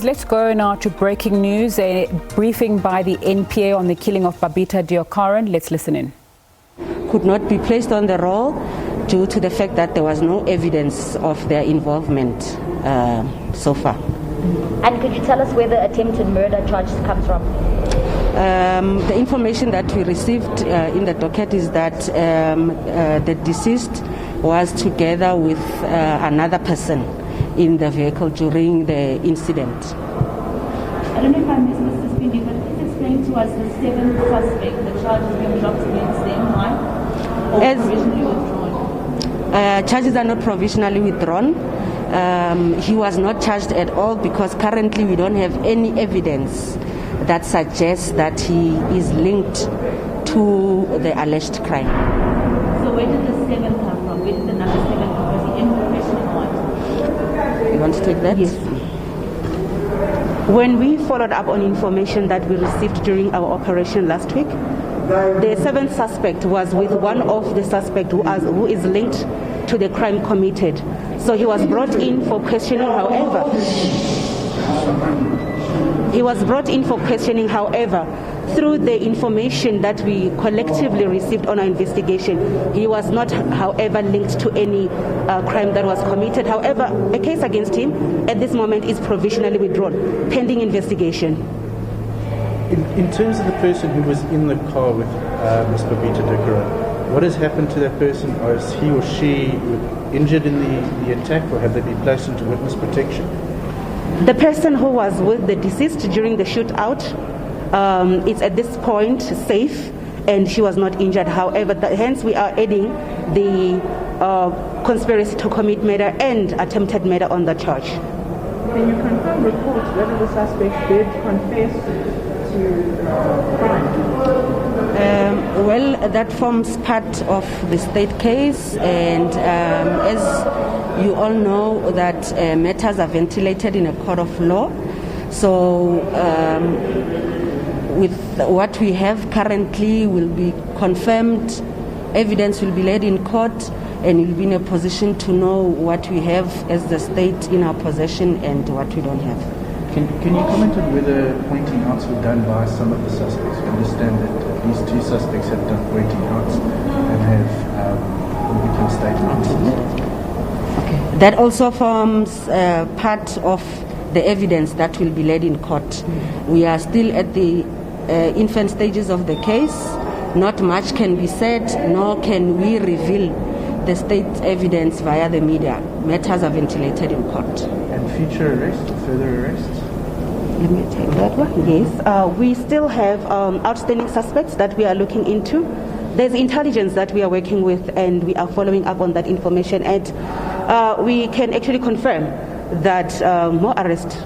Let's go now to breaking news, a briefing by the NPA on the killing of Babita Deokaran. Let's listen in. Could not be placed on the roll due to the fact that there was no evidence of their involvement so far. And could you tell us where the attempted murder charge comes from? The information that we received in the docket is that the deceased was together with another person in the vehicle during the incident. I don't know if I missed this, Speedy, but please explain to us the seventh suspect, the charges being dropped against them, why? Or provisionally withdrawn? Charges are not provisionally withdrawn. He was not charged at all because currently we don't have any evidence that suggests that he is linked to the alleged crime. So where did the seven come from? Where did the number seven come from? Was he in profession or what? You want to take that? Yes. When we followed up on information that we received during our operation last week, the seventh suspect was with one of the suspects who is linked to the crime committed. So he was brought in for questioning, however, through the information that we collectively received on our investigation, he was not, however, linked to any crime that was committed. However, a case against him at this moment is provisionally withdrawn, pending investigation. In terms of the person who was in the car with Ms. Babita Deokaran, what has happened to that person? Is he or she injured in the attack, or have they been placed into witness protection? The person who was with the deceased during the shootout is at this point safe, and she was not injured. However, hence we are adding the conspiracy to commit murder and attempted murder on the charge. Can you confirm reports whether the suspect did confess to crime? Well, that forms part of the state case, and as you all know, that matters are ventilated in a court of law. So with what we have currently will be confirmed, evidence will be laid in court, and we'll be in a position to know what we have as the state in our possession and what we don't have. Can you comment on whether pointing outs were done by some of the suspects? We understand that these two suspects have done pointing outs and have given statements. Okay. That also forms part of the evidence that will be laid in court. We are still at the infant stages of the case. Not much can be said, nor can we reveal the state evidence via the media. Matters are ventilated in court. And future arrests, further arrests? Let me take that one. Yes, we still have outstanding suspects that we are looking into. There's intelligence that we are working with, and we are following up on that information. And we can actually confirm that more arrests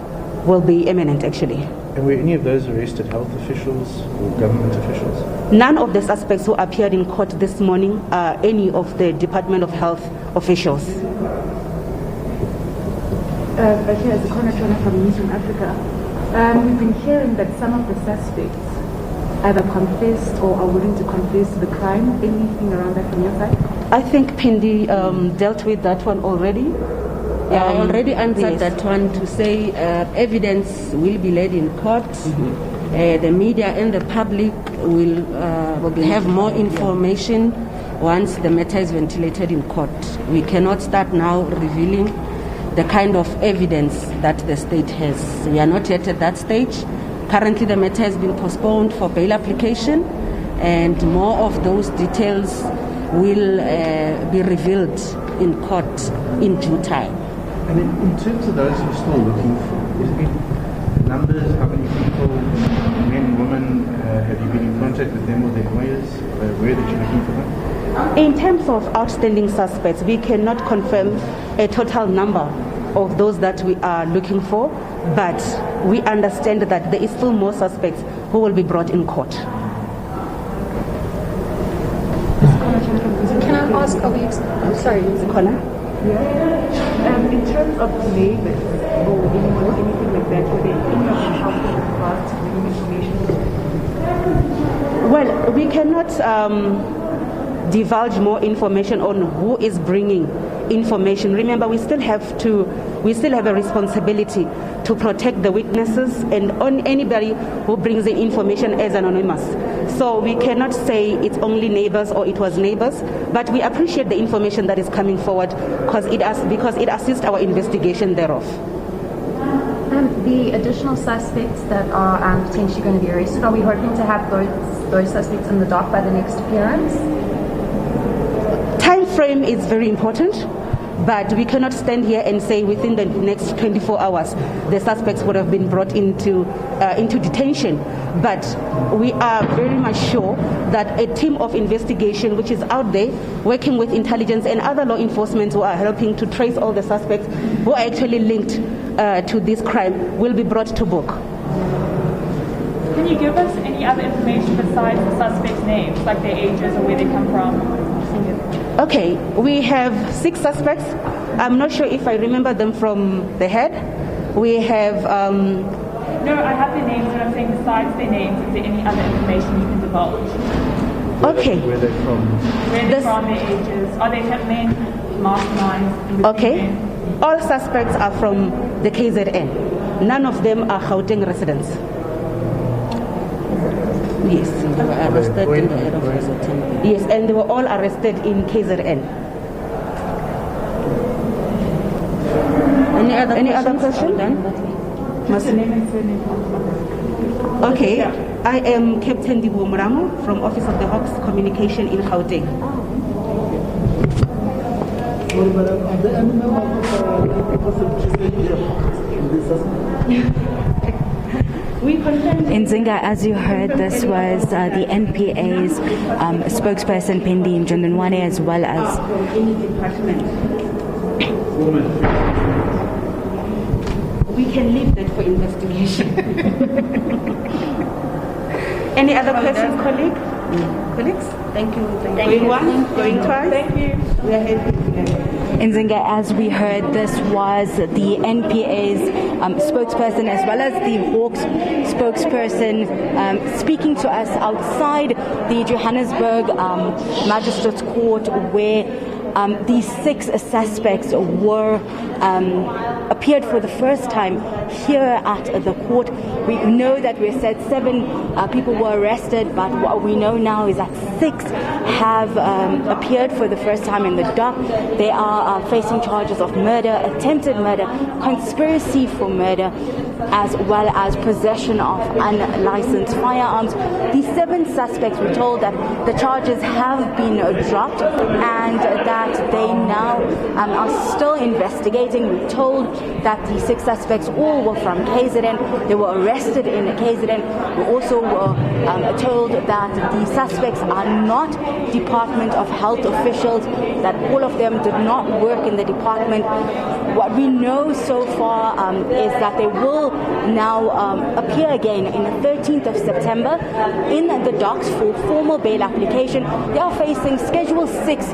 will be imminent, actually. And were any of those arrested health officials or government officials? None of the suspects who appeared in court this morning are any of the Department of Health officials. But here's Conor from News from Africa. We've been hearing that some of the suspects either confessed or are willing to confess to the crime. Anything around that from your side? I think Pindi dealt with that one already. I already answered that one to say evidence will be laid in court. The media and the public will have more information once the matter is ventilated in court. We cannot start now revealing the kind of evidence that the state has. We are not yet at that stage. Currently the matter has been postponed for bail application, and more of those details will be revealed in court in due time. And in terms of those you're still looking for, is it numbers, how many people, men, women, have you been in contact with them or their lawyers? Where that you're looking for them? In terms of outstanding suspects, we cannot confirm a total number of those that we are looking for, but we understand that there is still more suspects who will be brought in court. Can I ask, I'm sorry, Connor? In terms of neighbors or anything like that, were there any of the help in the past information? Well, we cannot divulge more information on who is bringing information. Remember, we still have to we still have a responsibility to protect the witnesses and on anybody who brings in information as anonymous. So we cannot say it's only neighbors or it was neighbors, but we appreciate the information that is coming forward because it assists our investigation thereof. The additional suspects that are potentially going to be arrested, are we hoping to have those suspects in the dock by the next appearance? Time frame is very important, but we cannot stand here and say within the next 24 hours the suspects would have been brought into detention. But we are very much sure that a team of investigation which is out there working with intelligence and other law enforcement who are helping to trace all the suspects who are actually linked to this crime will be brought to book. Can you give us any other information besides the suspects' names, like their ages or where they come from? Okay, we have 6 suspects. I'm not sure if I remember them from the head. We have... No, I have their names, but I'm saying besides their names, is there any other information you can divulge? Okay. Where they're from? Where they're from, their ages. Are they hitmen, masterminds? Okay. All suspects are from the KZN. None of them are Gauteng residents. Yes. They were arrested in the head office at NPA. Yes, and they were all arrested in KZN. Any other question? What's the name and surname? Okay. I am Captain Dibu Muramo from Office of the Hawks Communication in Gauteng. Nzinga, as you heard, this was the NPA's spokesperson Pendi Mjondonwane, as well as any department. We can leave that for investigation. Any other questions, colleagues? Thank you. Going once, going twice. Thank you. We are happy. Nzinga, as we heard, this was the NPA's spokesperson as well as the Hawks spokesperson speaking to us outside the Johannesburg Magistrates Court, where these 6 suspects were appeared for the first time here at the court. We know that we said 7 people were arrested, but what we know now is that 6 have appeared for the first time in the dock. They are facing charges of murder, attempted murder, conspiracy for murder, as well as possession of unlicensed firearms. These 7 suspects were told that the charges have been dropped and that they now are still investigating. We're told that the 6 suspects all were from KZN. They were arrested in KZN. We also were told that the suspects are not Department of Health officials, that all of them did not work in the department. What we know so far is that they will now appear again in the 13th of September in the docks for formal bail application. They are facing Schedule 6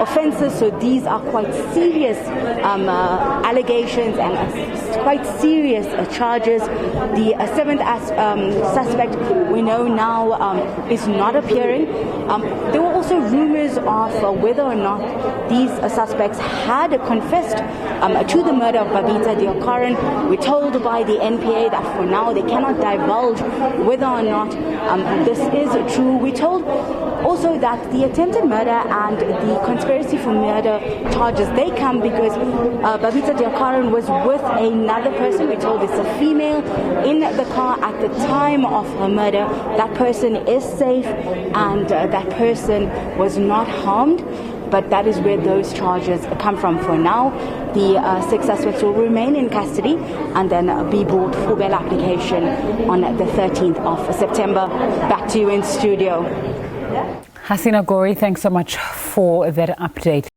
offences, so these are quite serious allegations and quite serious charges. The 7th suspect we know now is not appearing. There were also rumours of whether or not these suspects had confessed to the murder of Babita Deokaran. We're told by the NPA that for now they cannot divulge whether or not this is true. We're told also that the attempted murder and the conspiracy for murder charges, they come because Babita Deokaran was with another person. We're told it's a female in the car at the time of her murder. That person is safe and that person was not harmed. But that is where those charges come from for now. The 6 suspects will remain in custody and then be brought for bail application on the 13th of September. Back to you in studio. Hasina Gori, thanks so much for that update.